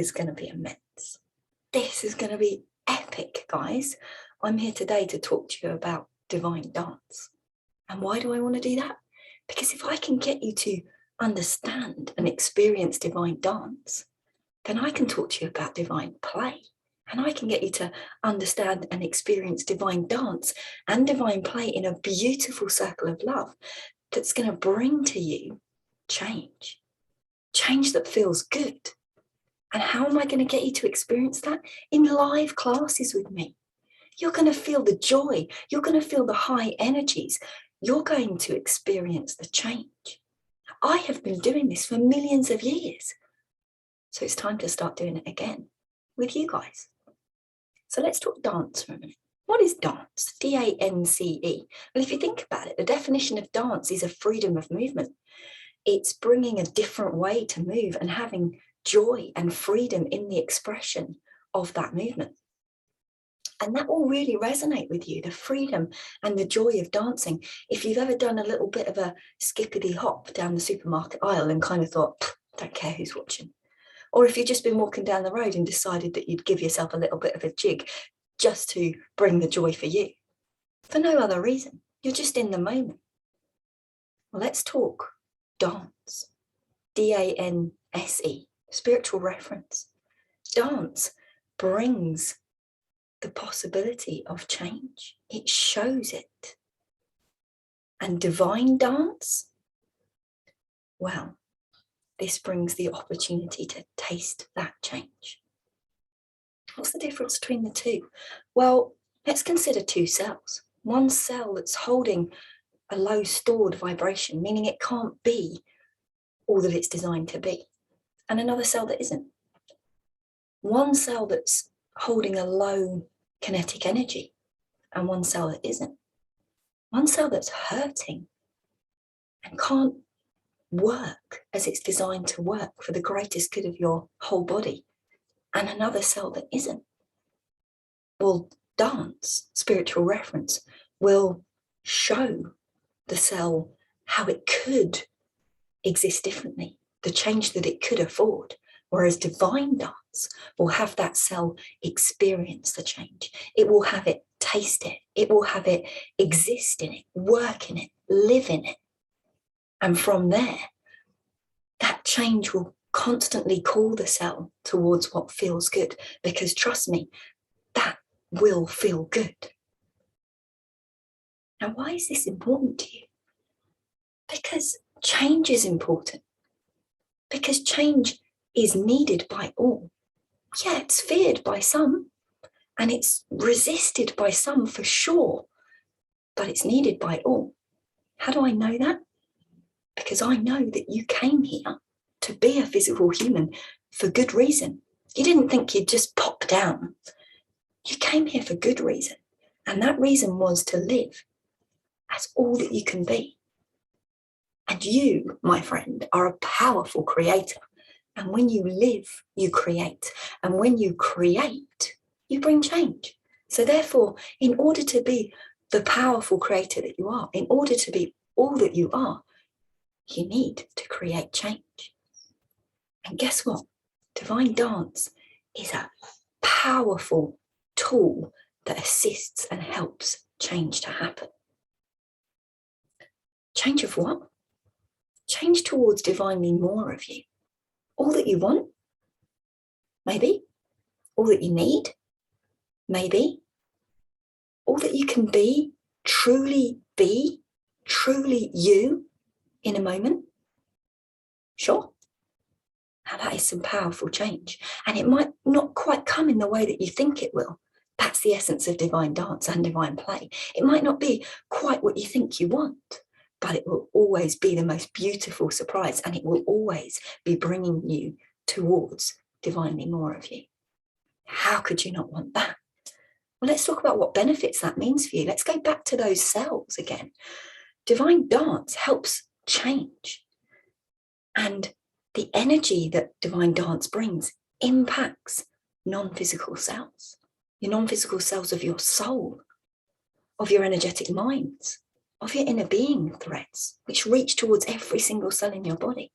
is going to be immense. This is going to be epic, guys. I'm here today to talk to you about divine dance. And why do I want to do that? Because if I can get you to understand and experience divine dance, then I can talk to you about divine play. And I can get you to understand and experience divine dance and divine play in a beautiful circle of love that's going to bring to you change that feels good. And how am I going to get you to experience that? In live classes with me. You're going to feel the joy. You're going to feel the high energies. You're going to experience the change. I have been doing this for millions of years. So it's time to start doing it again with you guys. So let's talk dance for a minute. What is dance? D-A-N-C-E. Well, if you think about it, the definition of dance is a freedom of movement. It's bringing a different way to move and having joy and freedom in the expression of that movement. And that will really resonate with you, the freedom and the joy of dancing. If you've ever done a little bit of a skippity hop down the supermarket aisle and kind of thought, don't care who's watching. Or if you've just been walking down the road and decided that you'd give yourself a little bit of a jig just to bring the joy for you, for no other reason. You're just in the moment. Well, let's talk dance. D-A-N-S-E, spiritual reference. Dance brings the possibility of change. It shows it. And divine dance, well, this brings the opportunity to taste that change. What's the difference between the two? Well, let's consider two cells. One cell that's holding a low stored vibration, meaning it can't be all that it's designed to be, and another cell that isn't. One cell that's holding a low kinetic energy, and one cell that isn't. One cell that's hurting and can't work as it's designed to work for the greatest good of your whole body, and another cell that isn't. Well, dance, spiritual reference, will show the cell how it could exist differently, the change that it could afford, whereas divine dance will have that cell experience the change. It will have it taste it. It will have it exist in it, work in it, live in it. And from there, that change will constantly call the cell towards what feels good, because trust me, that will feel good. Now, why is this important to you? Because change is important. Because change is needed by all. Yeah, it's feared by some, and it's resisted by some for sure, but it's needed by all. How do I know that? Because I know that you came here to be a physical human for good reason. You didn't think you'd just pop down. You came here for good reason, and that reason was to live as all that you can be. And you, my friend, are a powerful creator. And when you live, you create. And when you create, you bring change. So therefore, in order to be the powerful creator that you are, in order to be all that you are, you need to create change. And guess what? Divine dance is a powerful tool that assists and helps change to happen. Change of what? Change towards divinely more of you. All that you want, maybe. All that you need, maybe. All that you can be, truly you in a moment. Sure. Now that is some powerful change. And it might not quite come in the way that you think it will. That's the essence of divine dance and divine play. It might not be quite what you think you want, but it will always be the most beautiful surprise, and it will always be bringing you towards divinely more of you. How could you not want that? Well, let's talk about what benefits that means for you. Let's go back to those cells again. Divine dance helps change. And the energy that divine dance brings impacts non-physical cells, your non-physical cells of your soul, of your energetic minds, of your inner being threads, which reach towards every single cell in your body.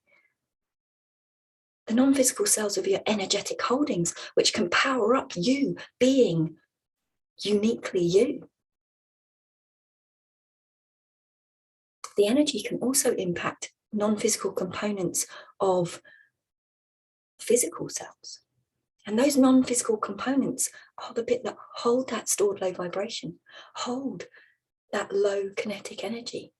the non-physical cells of your energetic holdings, which can power up you being uniquely you. The energy can also impact non-physical components of physical cells. And those non-physical components are the bit that hold that stored low vibration, hold that low kinetic energy.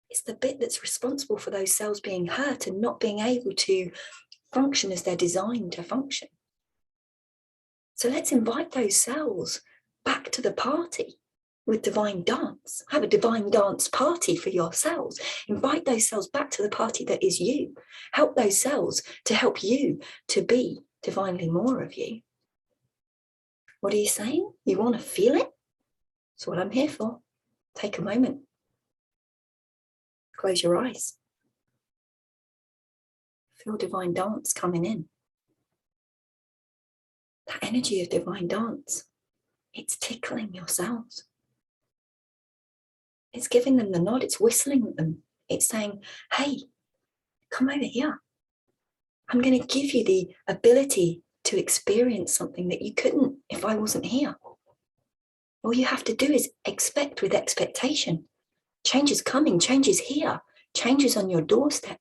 It's the bit that's responsible for those cells being hurt and not being able to function as they're designed to function. So let's invite those cells back to the party with divine dance. Have a divine dance party for your cells. Invite those cells back to the party that is you. Help those cells to help you to be divinely more of you. What are you saying? You want to feel it? That's what I'm here for. Take a moment. Close your eyes. Feel divine dance coming in. That energy of divine dance, it's tickling your cells. It's giving them the nod, it's whistling at them. It's saying, hey, come over here. I'm going to give you the ability to experience something that you couldn't if I wasn't here. All you have to do is expect with expectation. Change is coming, change is here, change is on your doorstep.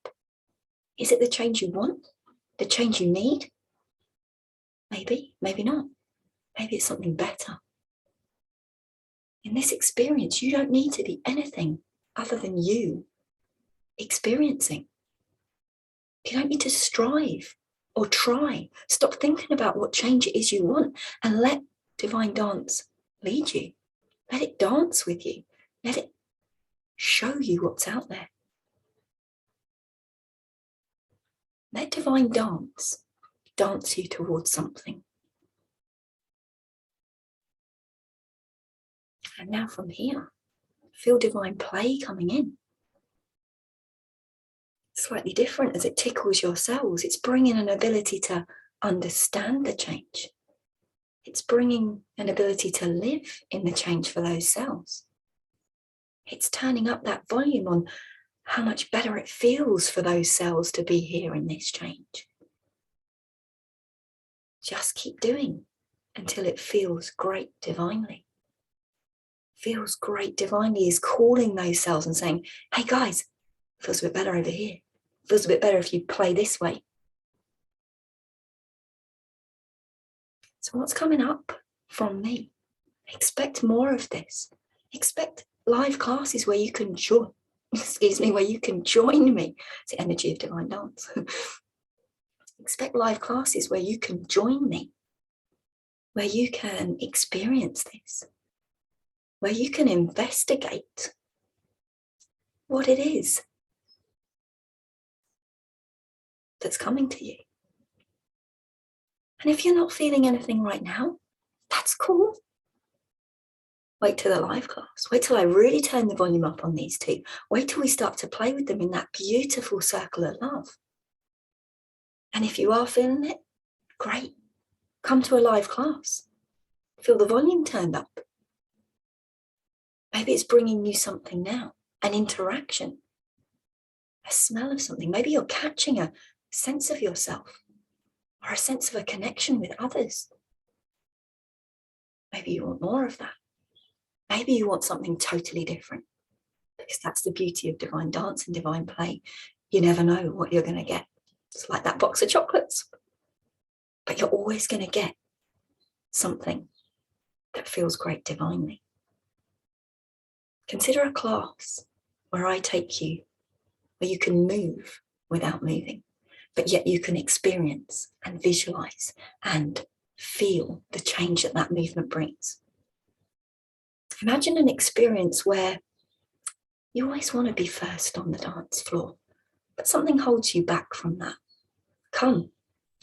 Is it the change you want? The change you need? Maybe, maybe not. Maybe it's something better. In this experience, you don't need to be anything other than you experiencing. You don't need to strive or try. Stop thinking about what change it is you want and let divine dance lead you. Let it dance with you. Let it show you what's out there. Let divine dance dance you towards something. And now from here, feel divine play coming in. Slightly different as it tickles your cells. It's bringing an ability to understand the change. It's bringing an ability to live in the change for those cells. It's turning up that volume on how much better it feels for those cells to be here in this change. Just keep doing until it feels great divinely. Feels great divinely is calling those cells and saying, hey guys, feels a bit better over here. Feels a bit better if you play this way. So what's coming up from me? Expect more of this. Expect live classes where you can join, where you can join me. It's the energy of divine dance. Expect live classes where you can join me, where you can experience this, where you can investigate what it is that's coming to you. And if you're not feeling anything right now, that's cool. Wait till the live class. Wait till I really turn the volume up on these two. Wait till we start to play with them in that beautiful circle of love. And if you are feeling it, great. Come to a live class. Feel the volume turned up. Maybe it's bringing you something now, an interaction, a smell of something. Maybe you're catching a sense of yourself or a sense of a connection with others. Maybe you want more of that. Maybe you want something totally different, because that's the beauty of divine dance and divine play. You never know what you're going to get. It's like that box of chocolates, but you're always going to get something that feels great divinely. Consider a class where I take you, where you can move without moving, but yet you can experience and visualize and feel the change that that movement brings. Imagine an experience where you always want to be first on the dance floor, but something holds you back from that. Come,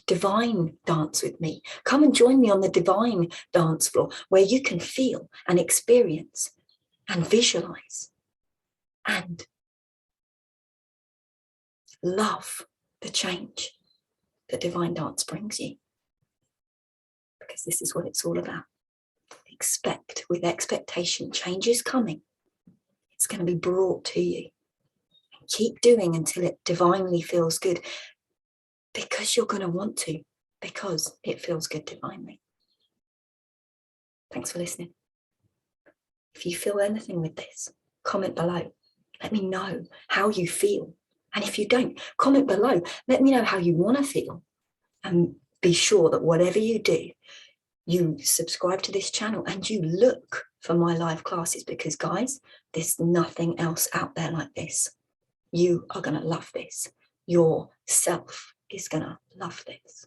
divine dance with me. Come and join me on the divine dance floor where you can feel and experience and visualize and love the change that divine dance brings you. Because this is what it's all about. Expect with expectation, change is coming. It's going to be brought to you. Keep doing until it divinely feels good. because you're going to want to, because it feels good divinely. Thanks for listening. If you feel anything with this, comment below. Let me know how you feel. And if you don't, comment below. Let me know how you want to feel. And be sure that whatever you do, you subscribe to this channel and you look for my live classes, because guys, there's nothing else out there like this. You are going to love this. Your self is going to love this.